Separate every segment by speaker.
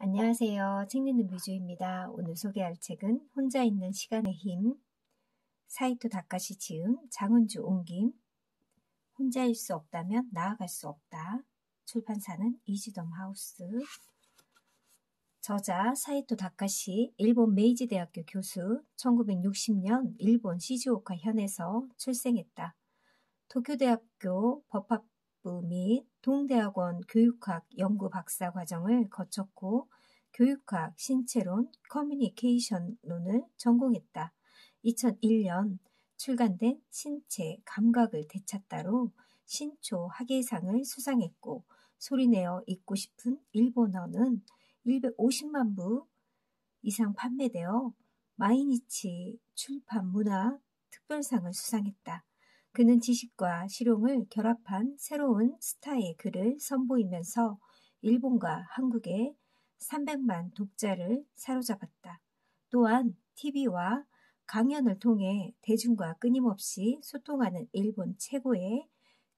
Speaker 1: 안녕하세요. 책 읽는 뮤즈입니다. 오늘 소개할 책은 혼자 있는 시간의 힘, 사이토 다카시 지음, 장은주 옮김, 혼자일 수 없다면 나아갈 수 없다. 출판사는 이지덤 하우스. 저자 사이토 다카시, 일본 메이지 대학교 교수, 1960년 일본 시즈오카 현에서 출생했다. 도쿄대학교 법학부 및 동대학원 교육학 연구 박사 과정을 거쳤고 교육학, 신체론, 커뮤니케이션론을 전공했다. 2001년 출간된 신체, 감각을 되찾다로 신초 학예상을 수상했고 소리내어 읽고 싶은 일본어는 250만 부 이상 판매되어 마이니치 출판 문화 특별상을 수상했다. 그는 지식과 실용을 결합한 새로운 스타의 글을 선보이면서 일본과 한국의 300만 독자를 사로잡았다. 또한 TV와 강연을 통해 대중과 끊임없이 소통하는 일본 최고의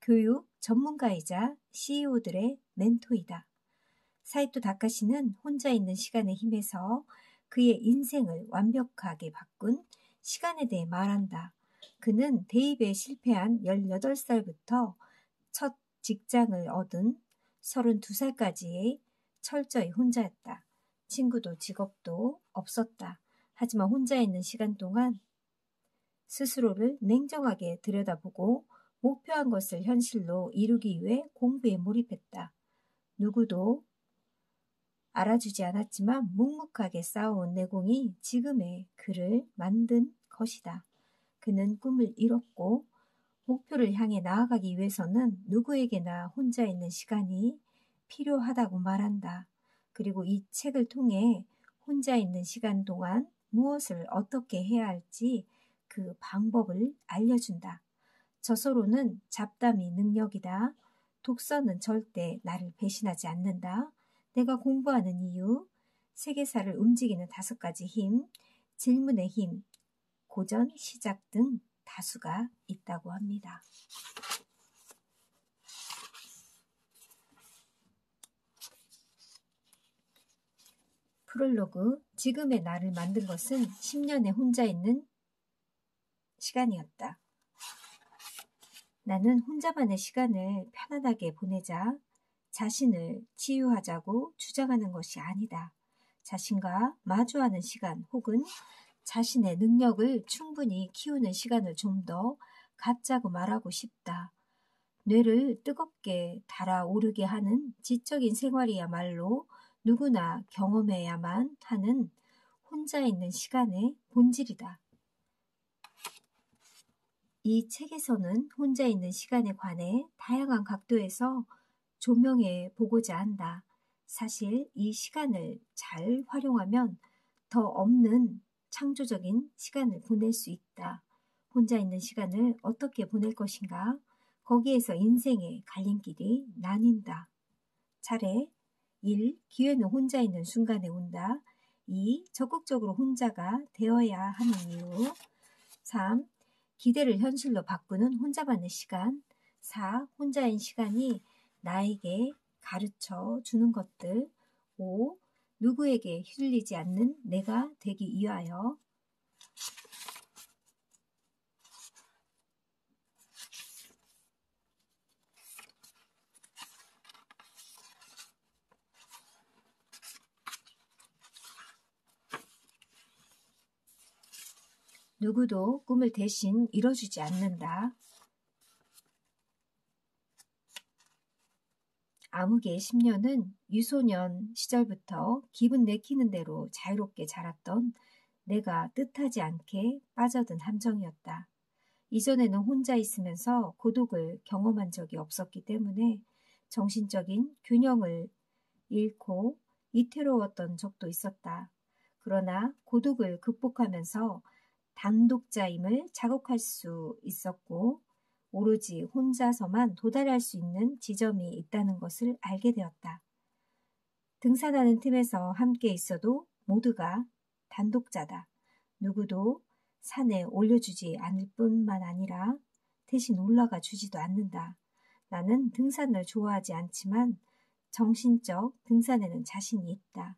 Speaker 1: 교육 전문가이자 CEO들의 멘토이다. 사이토 다카시는 혼자 있는 시간의 힘에서 그의 인생을 완벽하게 바꾼 시간에 대해 말한다. 그는 대입에 실패한 18살부터 첫 직장을 얻은 32살까지 철저히 혼자였다. 친구도 직업도 없었다. 하지만 혼자 있는 시간 동안 스스로를 냉정하게 들여다보고 목표한 것을 현실로 이루기 위해 공부에 몰입했다. 누구도 알아주지 않았지만 묵묵하게 쌓아온 내공이 지금의 그를 만든 것이다. 그는 꿈을 이뤘고 목표를 향해 나아가기 위해서는 누구에게나 혼자 있는 시간이 필요하다고 말한다. 그리고 이 책을 통해 혼자 있는 시간 동안 무엇을 어떻게 해야 할지 그 방법을 알려준다. 저서로는 잡담이 능력이다. 독서는 절대 나를 배신하지 않는다. 내가 공부하는 이유, 세계사를 움직이는 5가지 힘, 질문의 힘, 고전, 시작 등 다수가 있다고 합니다. 프롤로그, 지금의 나를 만든 것은 10년의 혼자 있는 시간이었다. 나는 혼자만의 시간을 편안하게 보내자 자신을 치유하자고 주장하는 것이 아니다. 자신과 마주하는 시간 혹은 자신의 능력을 충분히 키우는 시간을 좀 더 갖자고 말하고 싶다. 뇌를 뜨겁게 달아오르게 하는 지적인 생활이야말로 누구나 경험해야만 하는 혼자 있는 시간의 본질이다. 이 책에서는 혼자 있는 시간에 관해 다양한 각도에서 조명해 보고자 한다. 사실 이 시간을 잘 활용하면 더 없는 창조적인 시간을 보낼 수 있다. 혼자 있는 시간을 어떻게 보낼 것인가? 거기에서 인생의 갈림길이 나뉜다. 차례 1. 기회는 혼자 있는 순간에 온다. 2. 적극적으로 혼자가 되어야 하는 이유. 3. 기대를 현실로 바꾸는 혼자만의 시간. 4. 혼자인 시간이 나에게 가르쳐 주는 것들. 5. 누구에게 휘둘리지 않는 내가 되기 위하여. 누구도 꿈을 대신 이뤄주지 않는다. 암흑의 10년은 유소년 시절부터 기분 내키는 대로 자유롭게 자랐던 내가 뜻하지 않게 빠져든 함정이었다. 이전에는 혼자 있으면서 고독을 경험한 적이 없었기 때문에 정신적인 균형을 잃고 위태로웠던 적도 있었다. 그러나 고독을 극복하면서 단독자임을 자극할 수 있었고 오로지 혼자서만 도달할 수 있는 지점이 있다는 것을 알게 되었다. 등산하는 틈에서 함께 있어도 모두가 단독자다. 누구도 산에 올려주지 않을 뿐만 아니라 대신 올라가 주지도 않는다. 나는 등산을 좋아하지 않지만 정신적 등산에는 자신이 있다.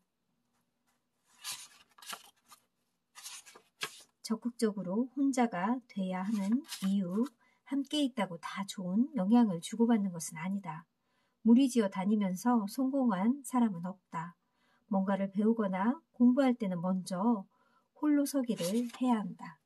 Speaker 1: 적극적으로 혼자가 돼야 하는 이유, 함께 있다고 다 좋은 영향을 주고받는 것은 아니다. 무리지어 다니면서 성공한 사람은 없다. 뭔가를 배우거나 공부할 때는 먼저 홀로 서기를 해야 한다.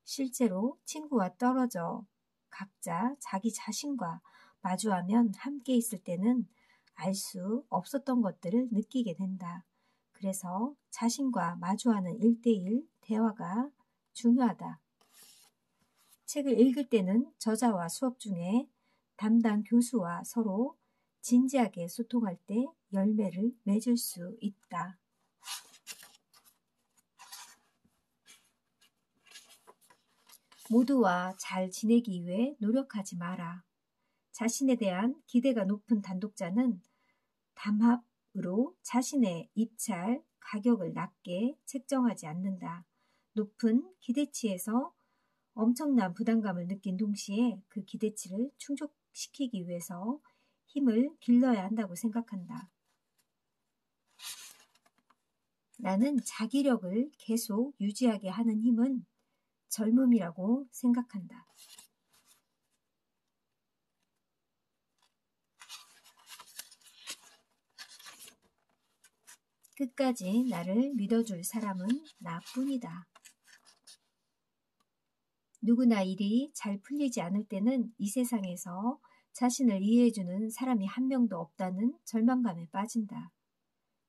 Speaker 1: 실제로 친구와 떨어져 각자 자기 자신과 마주하면 함께 있을 때는 알 수 없었던 것들을 느끼게 된다. 그래서 자신과 마주하는 1대1 대화가 중요하다. 책을 읽을 때는 저자와 수업 중에 담당 교수와 서로 진지하게 소통할 때 열매를 맺을 수 있다. 모두와 잘 지내기 위해 노력하지 마라. 자신에 대한 기대가 높은 단독자는 담합으로 자신의 입찰 가격을 낮게 책정하지 않는다. 높은 기대치에서 엄청난 부담감을 느낀 동시에 그 기대치를 충족시키기 위해서 힘을 길러야 한다고 생각한다. 나는 자기력을 계속 유지하게 하는 힘은 젊음이라고 생각한다. 끝까지 나를 믿어줄 사람은 나뿐이다. 누구나 일이 잘 풀리지 않을 때는 이 세상에서 자신을 이해해주는 사람이 한 명도 없다는 절망감에 빠진다.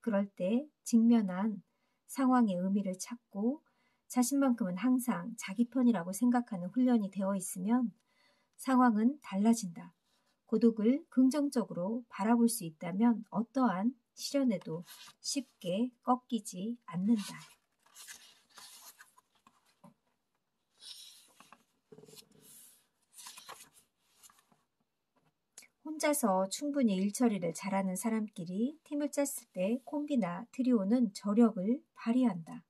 Speaker 1: 그럴 때 직면한 상황의 의미를 찾고 자신만큼은 항상 자기 편이라고 생각하는 훈련이 되어 있으면 상황은 달라진다. 고독을 긍정적으로 바라볼 수 있다면 어떠한 시련에도 쉽게 꺾이지 않는다. 혼자서 충분히 일처리를 잘하는 사람끼리 팀을 짰을 때 콤비나 트리오는 저력을 발휘한다.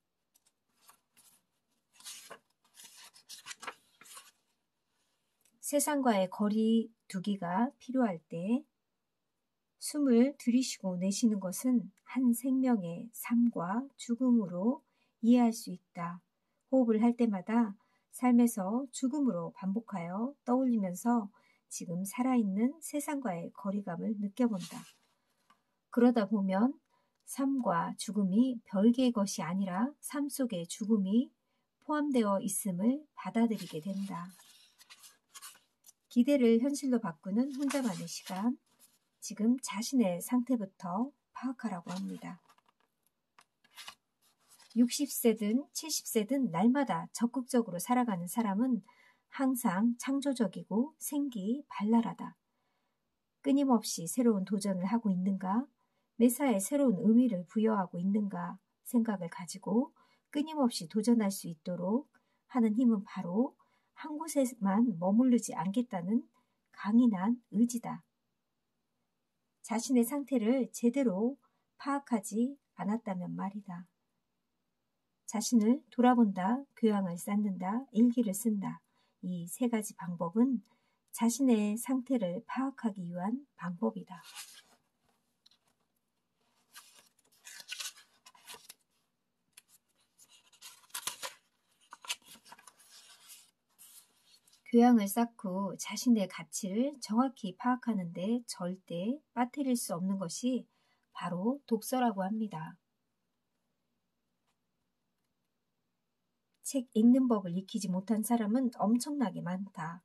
Speaker 1: 세상과의 거리 두기가 필요할 때 숨을 들이쉬고 내쉬는 것은 한 생명의 삶과 죽음으로 이해할 수 있다. 호흡을 할 때마다 삶에서 죽음으로 반복하여 떠올리면서 지금 살아있는 세상과의 거리감을 느껴본다. 그러다 보면 삶과 죽음이 별개의 것이 아니라 삶 속에 죽음이 포함되어 있음을 받아들이게 된다. 기대를 현실로 바꾸는 혼자만의 시간, 지금 자신의 상태부터 파악하라고 합니다. 60세든 70세든 날마다 적극적으로 살아가는 사람은 항상 창조적이고 생기발랄하다. 끊임없이 새로운 도전을 하고 있는가? 매사에 새로운 의미를 부여하고 있는가? 생각을 가지고 끊임없이 도전할 수 있도록 하는 힘은 바로 한 곳에만 머무르지 않겠다는 강인한 의지다. 자신의 상태를 제대로 파악하지 않았다면 말이다. 자신을 돌아본다, 교양을 쌓는다, 일기를 쓴다. 이 세 가지 방법은 자신의 상태를 파악하기 위한 방법이다. 교양을 쌓고 자신의 가치를 정확히 파악하는데 절대 빠뜨릴 수 없는 것이 바로 독서라고 합니다. 책 읽는 법을 익히지 못한 사람은 엄청나게 많다.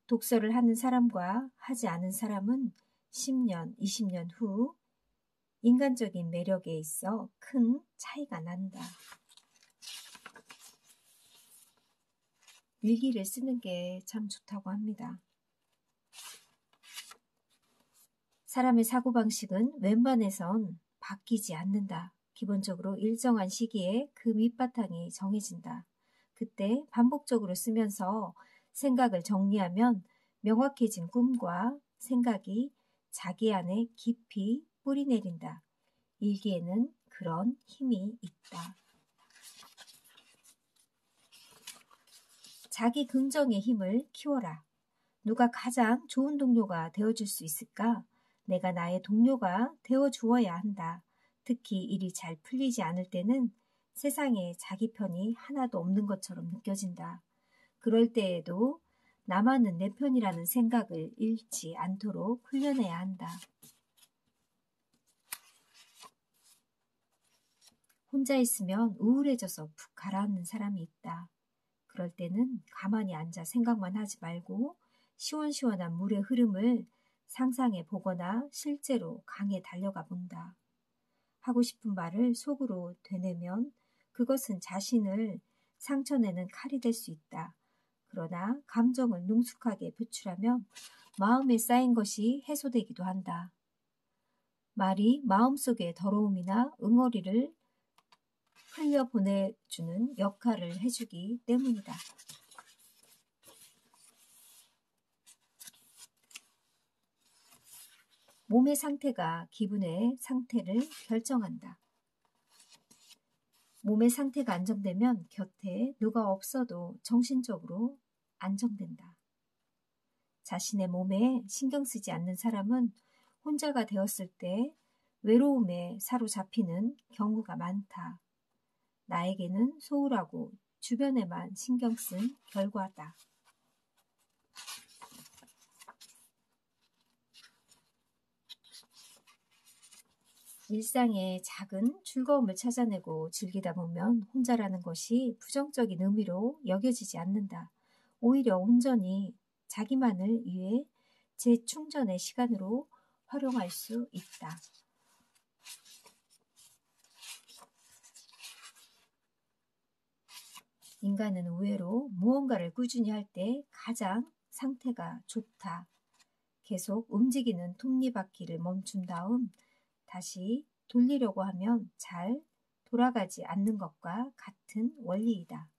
Speaker 1: 독서를 하는 사람과 하지 않은 사람은 10년, 20년 후 인간적인 매력에 있어 큰 차이가 난다. 일기를 쓰는 게 참 좋다고 합니다. 사람의 사고방식은 웬만해선 바뀌지 않는다. 기본적으로 일정한 시기에 그 밑바탕이 정해진다. 그때 반복적으로 쓰면서 생각을 정리하면 명확해진 꿈과 생각이 자기 안에 깊이 뿌리내린다. 일기에는 그런 힘이 있다. 자기 긍정의 힘을 키워라. 누가 가장 좋은 동료가 되어줄 수 있을까? 내가 나의 동료가 되어주어야 한다. 특히 일이 잘 풀리지 않을 때는 세상에 자기 편이 하나도 없는 것처럼 느껴진다. 그럴 때에도 나만은 내 편이라는 생각을 잃지 않도록 훈련해야 한다. 혼자 있으면 우울해져서 푹 가라앉는 사람이 있다. 그럴 때는 가만히 앉아 생각만 하지 말고 시원시원한 물의 흐름을 상상해 보거나 실제로 강에 달려가 본다. 하고 싶은 말을 속으로 되뇌면 그것은 자신을 상처내는 칼이 될 수 있다. 그러나 감정을 능숙하게 표출하면 마음에 쌓인 것이 해소되기도 한다. 말이 마음속의 더러움이나 응어리를 흘려보내주는 역할을 해주기 때문이다. 몸의 상태가 기분의 상태를 결정한다. 몸의 상태가 안정되면 곁에 누가 없어도 정신적으로 안정된다. 자신의 몸에 신경 쓰지 않는 사람은 혼자가 되었을 때 외로움에 사로잡히는 경우가 많다. 나에게는 소홀하고 주변에만 신경 쓴 결과다. 일상의 작은 즐거움을 찾아내고 즐기다 보면 혼자라는 것이 부정적인 의미로 여겨지지 않는다. 오히려 온전히 자기만을 위해 재충전의 시간으로 활용할 수 있다. 인간은 의외로 무언가를 꾸준히 할 때 가장 상태가 좋다. 계속 움직이는 톱니바퀴를 멈춘 다음 다시 돌리려고 하면 잘 돌아가지 않는 것과 같은 원리이다.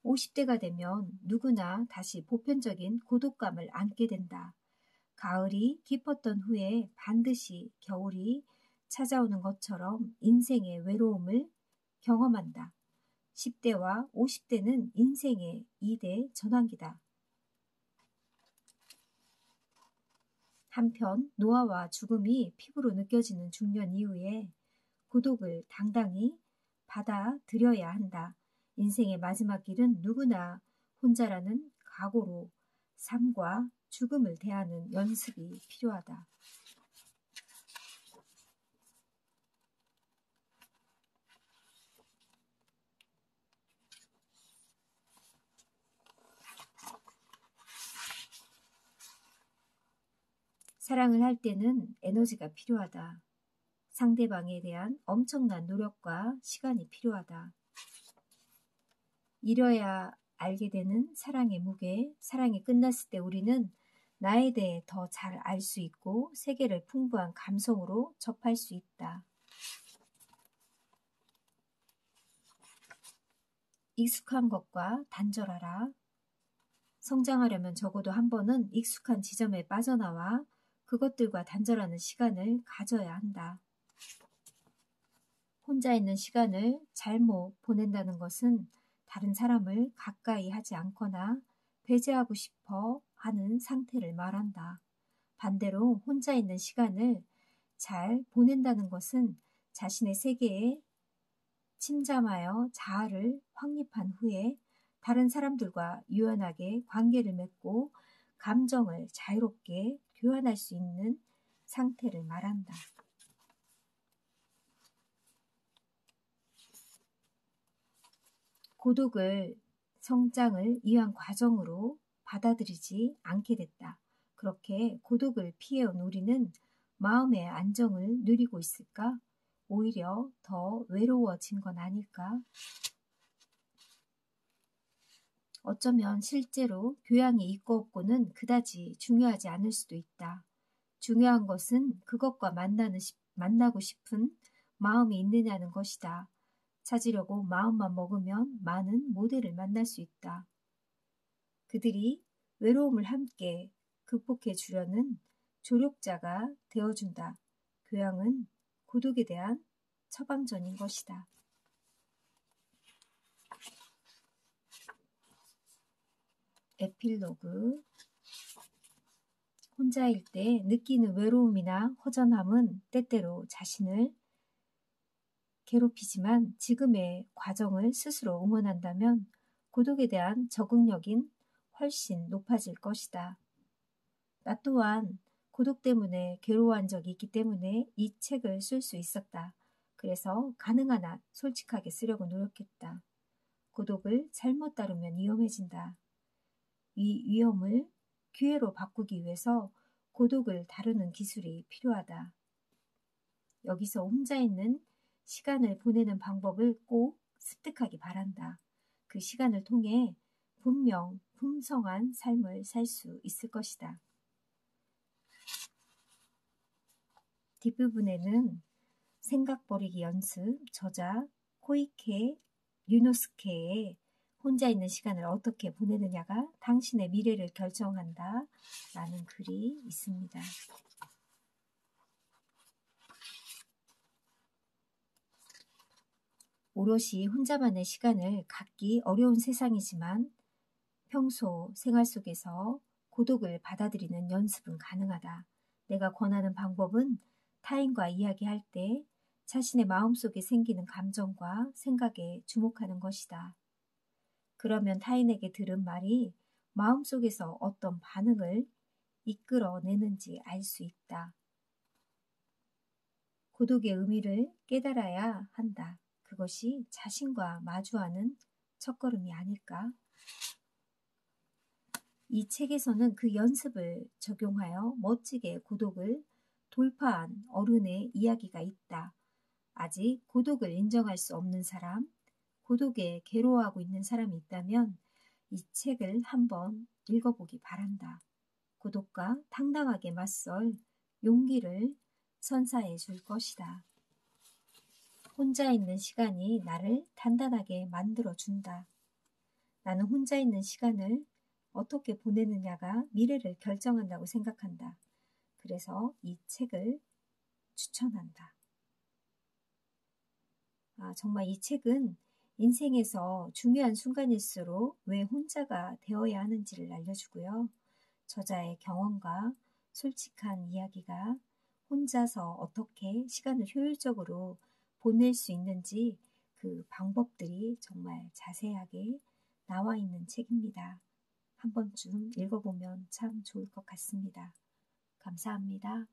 Speaker 1: 50대가 되면 누구나 다시 보편적인 고독감을 안게 된다. 가을이 깊었던 후에 반드시 겨울이 찾아오는 것처럼 인생의 외로움을 경험한다. 10대와 50대는 인생의 2대 전환기다. 한편 노화와 죽음이 피부로 느껴지는 중년 이후에 고독을 당당히 받아들여야 한다. 인생의 마지막 길은 누구나 혼자라는 각오로 삶과 죽음을 대하는 연습이 필요하다. 사랑을 할 때는 에너지가 필요하다. 상대방에 대한 엄청난 노력과 시간이 필요하다. 잃어야 알게 되는 사랑의 무게, 사랑이 끝났을 때 우리는 나에 대해 더 잘 알 수 있고 세계를 풍부한 감성으로 접할 수 있다. 익숙한 것과 단절하라. 성장하려면 적어도 한 번은 익숙한 지점에 빠져나와 그것들과 단절하는 시간을 가져야 한다. 혼자 있는 시간을 잘못 보낸다는 것은 다른 사람을 가까이 하지 않거나 배제하고 싶어 하는 상태를 말한다. 반대로 혼자 있는 시간을 잘 보낸다는 것은 자신의 세계에 침잠하여 자아를 확립한 후에 다른 사람들과 유연하게 관계를 맺고 감정을 자유롭게 교환할 수 있는 상태를 말한다. 고독을 성장을 위한 과정으로 받아들이지 않게 됐다. 그렇게 고독을 피해온 우리는 마음의 안정을 누리고 있을까? 오히려 더 외로워진 건 아닐까? 어쩌면 실제로 교양이 있고 없고는 그다지 중요하지 않을 수도 있다. 중요한 것은 그것과 만나고 싶은 마음이 있느냐는 것이다. 찾으려고 마음만 먹으면 많은 모델을 만날 수 있다. 그들이 외로움을 함께 극복해 주려는 조력자가 되어준다. 교양은 고독에 대한 처방전인 것이다. 에필로그. 혼자일 때 느끼는 외로움이나 허전함은 때때로 자신을 괴롭히지만 지금의 과정을 스스로 응원한다면 고독에 대한 적응력인 훨씬 높아질 것이다. 나 또한 고독 때문에 괴로워한 적이 있기 때문에 이 책을 쓸 수 있었다. 그래서 가능한 한 솔직하게 쓰려고 노력했다. 고독을 잘못 다루면 위험해진다. 이 위험을 기회로 바꾸기 위해서 고독을 다루는 기술이 필요하다. 여기서 혼자 있는 시간을 보내는 방법을 꼭 습득하기 바란다. 그 시간을 통해 분명 풍성한 삶을 살 수 있을 것이다. 뒷부분에는 생각 버리기 연습, 저자 코이케 류노스케의 혼자 있는 시간을 어떻게 보내느냐가 당신의 미래를 결정한다 라는 글이 있습니다. 오롯이 혼자만의 시간을 갖기 어려운 세상이지만 평소 생활 속에서 고독을 받아들이는 연습은 가능하다. 내가 권하는 방법은 타인과 이야기할 때 자신의 마음속에 생기는 감정과 생각에 주목하는 것이다. 그러면 타인에게 들은 말이 마음속에서 어떤 반응을 이끌어내는지 알 수 있다. 고독의 의미를 깨달아야 한다. 그것이 자신과 마주하는 첫걸음이 아닐까? 이 책에서는 그 연습을 적용하여 멋지게 고독을 돌파한 어른의 이야기가 있다. 아직 고독을 인정할 수 없는 사람, 고독에 괴로워하고 있는 사람이 있다면 이 책을 한번 읽어보기 바란다. 고독과 당당하게 맞설 용기를 선사해 줄 것이다. 혼자 있는 시간이 나를 단단하게 만들어 준다. 나는 혼자 있는 시간을 어떻게 보내느냐가 미래를 결정한다고 생각한다. 그래서 이 책을 추천한다. 정말 이 책은 인생에서 중요한 순간일수록 왜 혼자가 되어야 하는지를 알려주고요. 저자의 경험과 솔직한 이야기가 혼자서 어떻게 시간을 효율적으로 보낼 수 있는지 그 방법들이 정말 자세하게 나와 있는 책입니다. 한 번쯤 읽어보면 참 좋을 것 같습니다. 감사합니다.